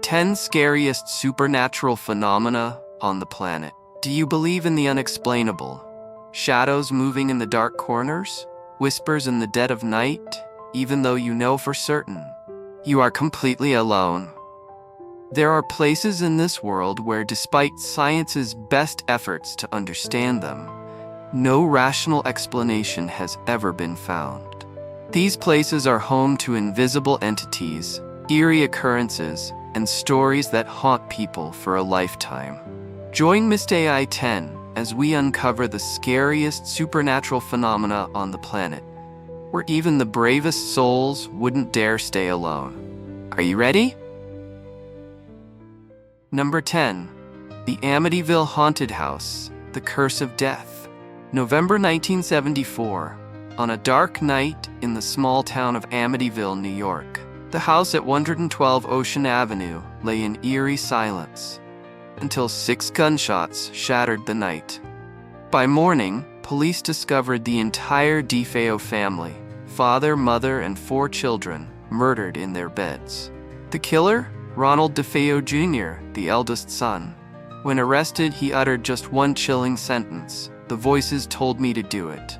10 scariest supernatural phenomena on the planet. Do you believe in the unexplainable? Shadows moving in the dark corners? Whispers in the dead of night? Even though you know for certain you are completely alone. There are places in this world where, despite science's best efforts to understand them, no rational explanation has ever been found. These places are home to invisible entities, eerie occurrences, and stories that haunt people for a lifetime. Join MystAI 10 as we uncover the scariest supernatural phenomena on the planet, where even the bravest souls wouldn't dare stay alone. Are you ready? Number 10. The Amityville Haunted House, The Curse of Death. November 1974. On a dark night in the small town of Amityville, New York, the house at 112 Ocean Avenue lay in eerie silence until 6 gunshots shattered the night. By morning, police discovered the entire DeFeo family, father, mother, and 4 children, murdered in their beds. The killer? Ronald DeFeo Jr., the eldest son. When arrested, he uttered just one chilling sentence: "The voices told me to do it."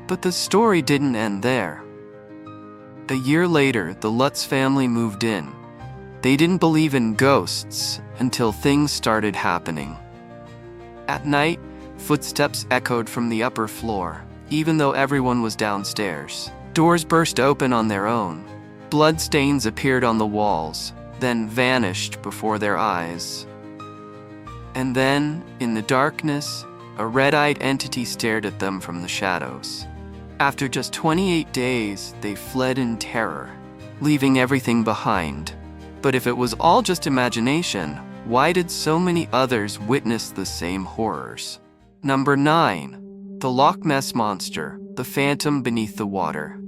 But the story didn't end there. A year later, the Lutz family moved in. They didn't believe in ghosts until things started happening. At night, footsteps echoed from the upper floor, even though everyone was downstairs. Doors burst open on their own. Bloodstains appeared on the walls, then vanished before their eyes. And then, in the darkness, a red-eyed entity stared at them from the shadows. After just 28 days, they fled in terror, leaving everything behind. But if it was all just imagination, why did so many others witness the same horrors? Number 9. The Loch Ness Monster, the Phantom Beneath the Water.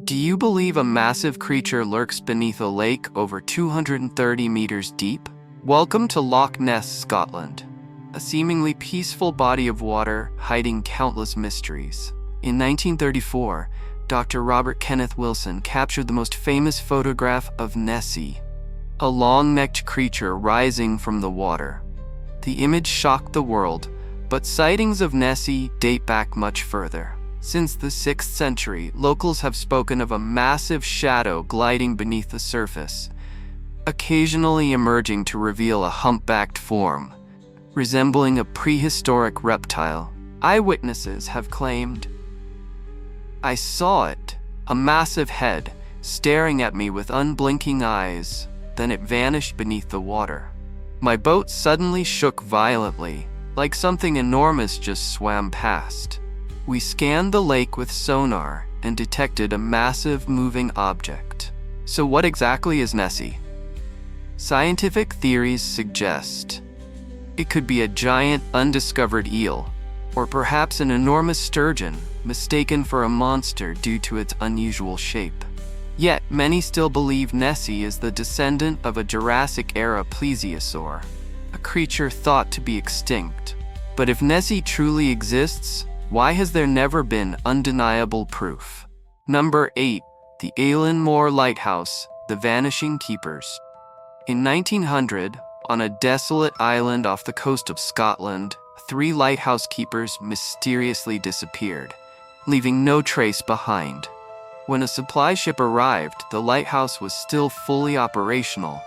Do you believe a massive creature lurks beneath a lake over 230 meters deep? Welcome to Loch Ness, Scotland, a seemingly peaceful body of water hiding countless mysteries. In 1934, Dr. Robert Kenneth Wilson captured the most famous photograph of Nessie, a long-necked creature rising from the water. The image shocked the world, but sightings of Nessie date back much further. Since the 6th century, locals have spoken of a massive shadow gliding beneath the surface, occasionally emerging to reveal a humpbacked form, resembling a prehistoric reptile. Eyewitnesses have claimed, "I saw it, a massive head, staring at me with unblinking eyes, then it vanished beneath the water. My boat suddenly shook violently, like something enormous just swam past. We scanned the lake with sonar and detected a massive moving object." So what exactly is Nessie? Scientific theories suggest it could be a giant undiscovered eel, or perhaps an enormous sturgeon, mistaken for a monster due to its unusual shape. Yet, many still believe Nessie is the descendant of a Jurassic-era plesiosaur, a creature thought to be extinct. But if Nessie truly exists, why has there never been undeniable proof? Number 8. The Eilean Lighthouse, The Vanishing Keepers. In 1900, on a desolate island off the coast of Scotland, 3 lighthouse keepers mysteriously disappeared, leaving no trace behind. When a supply ship arrived, the lighthouse was still fully operational,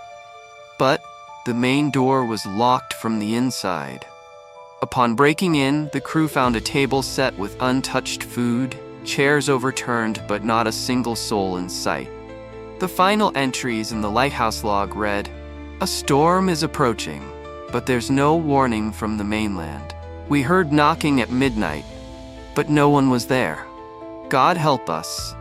but the main door was locked from the inside. Upon breaking in, the crew found a table set with untouched food, chairs overturned, but not a single soul in sight. The final entries in the lighthouse log read, "A storm is approaching, but there's no warning from the mainland. We heard knocking at midnight, but no one was there. God help us."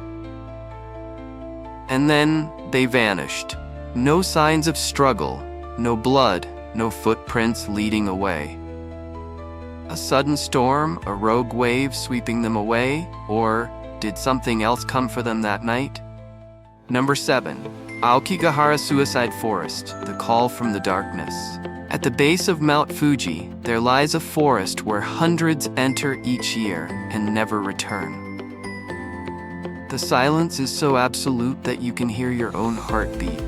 And then they vanished. No signs of struggle, no blood, no footprints leading away. A sudden storm, a rogue wave sweeping them away, or did something else come for them that night? Number 7. Aokigahara Suicide Forest, The Call from the Darkness. At the base of Mount Fuji, there lies a forest where hundreds enter each year and never return. The silence is so absolute that you can hear your own heartbeat.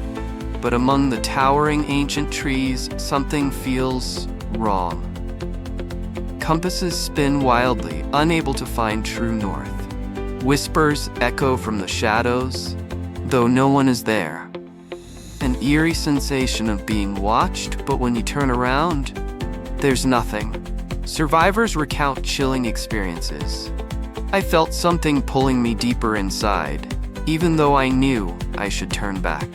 but among the towering ancient trees, something feels wrong. Compasses spin wildly, unable to find true north. Whispers echo from the shadows, though no one is there. An eerie sensation of being watched, but when you turn around, there's nothing. Survivors recount chilling experiences. I felt something pulling me deeper inside, even though I knew I should turn back.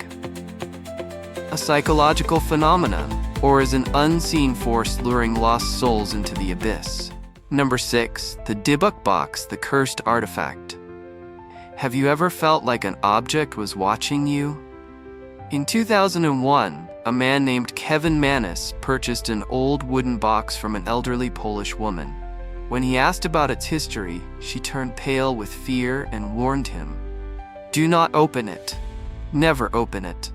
A psychological phenomenon, or is an unseen force luring lost souls into the abyss. Number 6, the Dybbuk box, the cursed artifact. Have you ever felt like an object was watching you? In 2001, a man named Kevin Manis purchased an old wooden box from an elderly Polish woman. When he asked about its history, she turned pale with fear and warned him, "Do not open it. Never open it."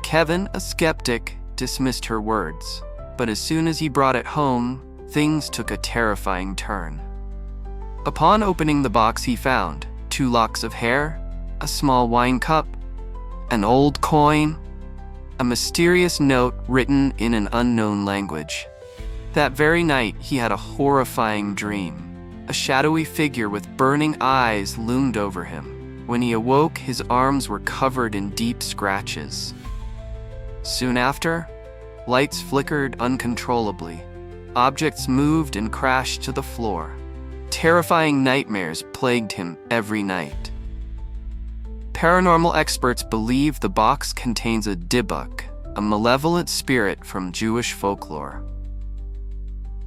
Kevin, a skeptic, dismissed her words, but as soon as he brought it home, things took a terrifying turn. Upon opening the box, he found 2 locks of hair, a small wine cup, an old coin, a mysterious note written in an unknown language. That very night, he had a horrifying dream. A shadowy figure with burning eyes loomed over him. When he awoke, his arms were covered in deep scratches. Soon after, lights flickered uncontrollably. Objects moved and crashed to the floor. Terrifying nightmares plagued him every night. Paranormal experts believe the box contains a Dybbuk, a malevolent spirit from Jewish folklore.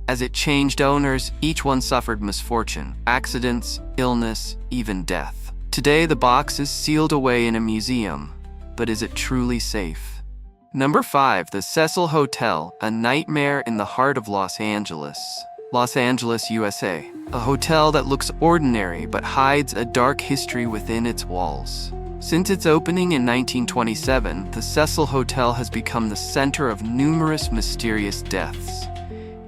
As it changed owners, each one suffered misfortune, accidents, illness, even death. Today, the box is sealed away in a museum, but is it truly safe? Number 5, the Cecil Hotel, a nightmare in the heart of Los Angeles. Los Angeles, USA. A hotel that looks ordinary but hides a dark history within its walls. Since its opening in 1927, the Cecil Hotel has become the center of numerous mysterious deaths,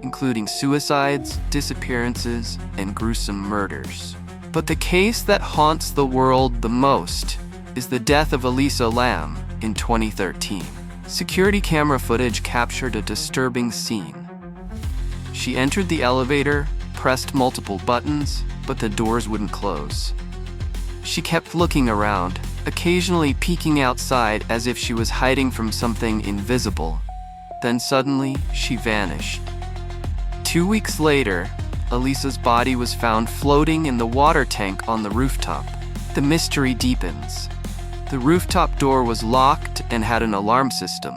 including suicides, disappearances, and gruesome murders. But the case that haunts the world the most is the death of Eilean in 2013. Security camera footage captured a disturbing scene. She entered the elevator, pressed multiple buttons, but the doors wouldn't close. She kept looking around, occasionally peeking outside as if she was hiding from something invisible. Then suddenly, she vanished. 2 weeks later, Elisa's body was found floating in the water tank on the rooftop. The mystery deepens. The rooftop door was locked and had an alarm system.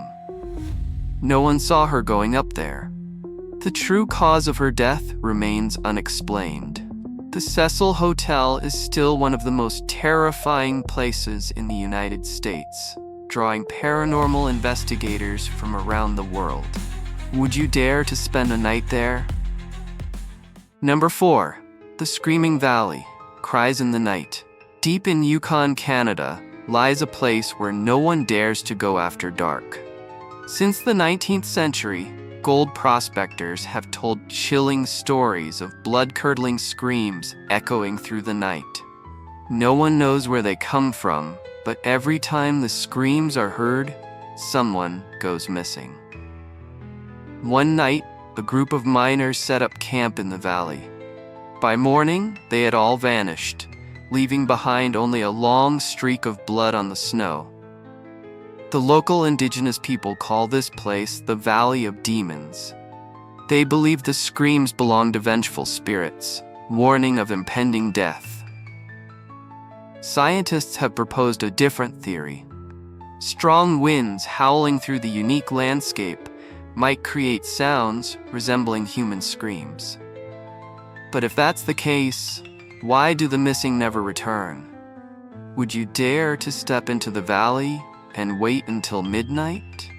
No one saw her going up there. The true cause of her death remains unexplained. The Cecil Hotel is still one of the most terrifying places in the United States, drawing paranormal investigators from around the world. Would you dare to spend a night there? Number 4, the Screaming Valley, Cries in the Night. Deep in Yukon, Canada, lies a place where no one dares to go after dark. Since the 19th century, gold prospectors have told chilling stories of blood-curdling screams echoing through the night. No one knows where they come from, but every time the screams are heard, someone goes missing. One night, a group of miners set up camp in the valley. By morning, they had all vanished, leaving behind only a long streak of blood on the snow. The local indigenous people call this place the Valley of Demons. They believe the screams belong to vengeful spirits, warning of impending death. Scientists have proposed a different theory. Strong winds howling through the unique landscape might create sounds resembling human screams. But if that's the case, why do the missing never return? Would you dare to step into the valley and wait until midnight?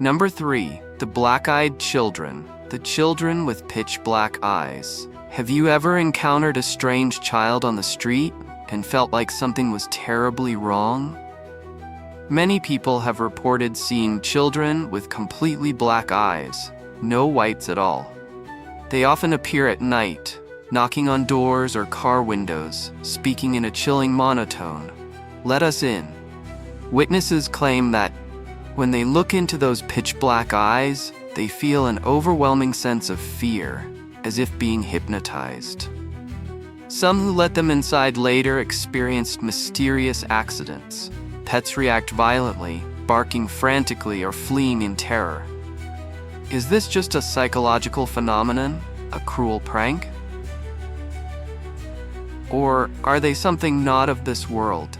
Number 3, the Black-Eyed Children, the children with pitch-black eyes. Have you ever encountered a strange child on the street and felt like something was terribly wrong? Many people have reported seeing children with completely black eyes, no whites at all. They often appear at night, knocking on doors or car windows, speaking in a chilling monotone. "Let us in." Witnesses claim that when they look into those pitch-black eyes, they feel an overwhelming sense of fear, as if being hypnotized. Some who let them inside later experienced mysterious accidents. Pets react violently, barking frantically or fleeing in terror. Is this just a psychological phenomenon? A cruel prank? Or are they something not of this world?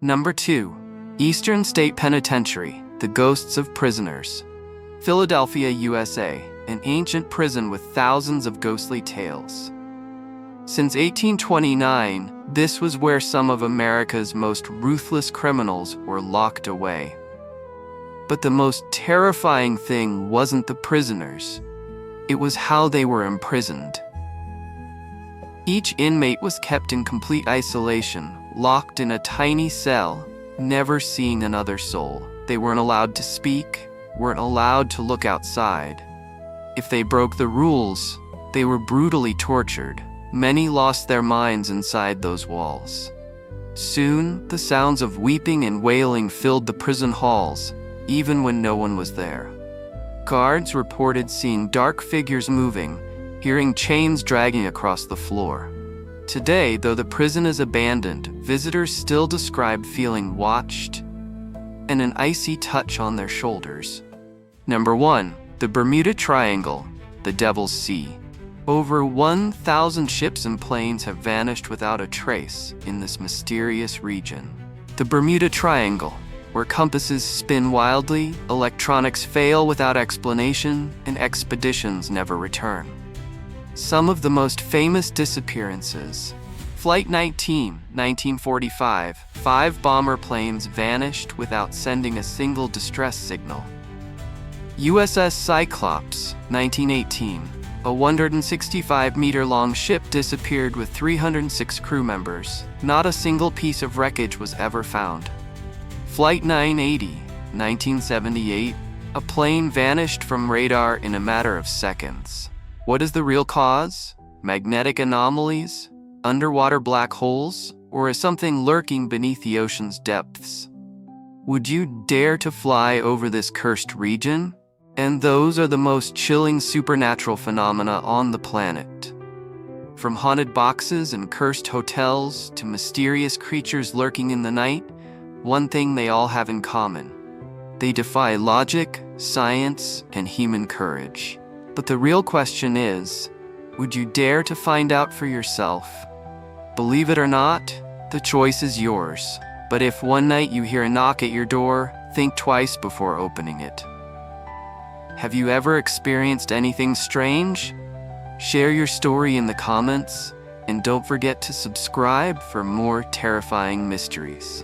Number 2. Eastern State Penitentiary, the ghosts of prisoners. Philadelphia, USA, an ancient prison with thousands of ghostly tales. Since 1829, this was where some of America's most ruthless criminals were locked away. But the most terrifying thing wasn't the prisoners. It was how they were imprisoned. Each inmate was kept in complete isolation, locked in a tiny cell, never seeing another soul. They weren't allowed to speak, weren't allowed to look outside. If they broke the rules, they were brutally tortured. Many lost their minds inside those walls. Soon, the sounds of weeping and wailing filled the prison halls, even when no one was there. Guards reported seeing dark figures moving, hearing chains dragging across the floor. Today, though the prison is abandoned, visitors still describe feeling watched and an icy touch on their shoulders. Number 1. The Bermuda Triangle, the Devil's Sea. Over 1,000 ships and planes have vanished without a trace in this mysterious region. The Bermuda Triangle, where compasses spin wildly, electronics fail without explanation, and expeditions never return. Some of the most famous disappearances. Flight 19, 1945, 5 bomber planes vanished without sending a single distress signal. USS Cyclops, 1918. A 165-meter-long ship disappeared with 306 crew members. Not a single piece of wreckage was ever found. Flight 980, 1978. A plane vanished from radar in a matter of seconds. What is the real cause? Magnetic anomalies? Underwater black holes? Or is something lurking beneath the ocean's depths? Would you dare to fly over this cursed region? And those are the most chilling supernatural phenomena on the planet. From haunted boxes and cursed hotels to mysterious creatures lurking in the night, one thing they all have in common. They defy logic, science, and human courage. But the real question is, would you dare to find out for yourself? Believe it or not, the choice is yours. But if one night you hear a knock at your door, think twice before opening it. Have you ever experienced anything strange? Share your story in the comments, and don't forget to subscribe for more terrifying mysteries.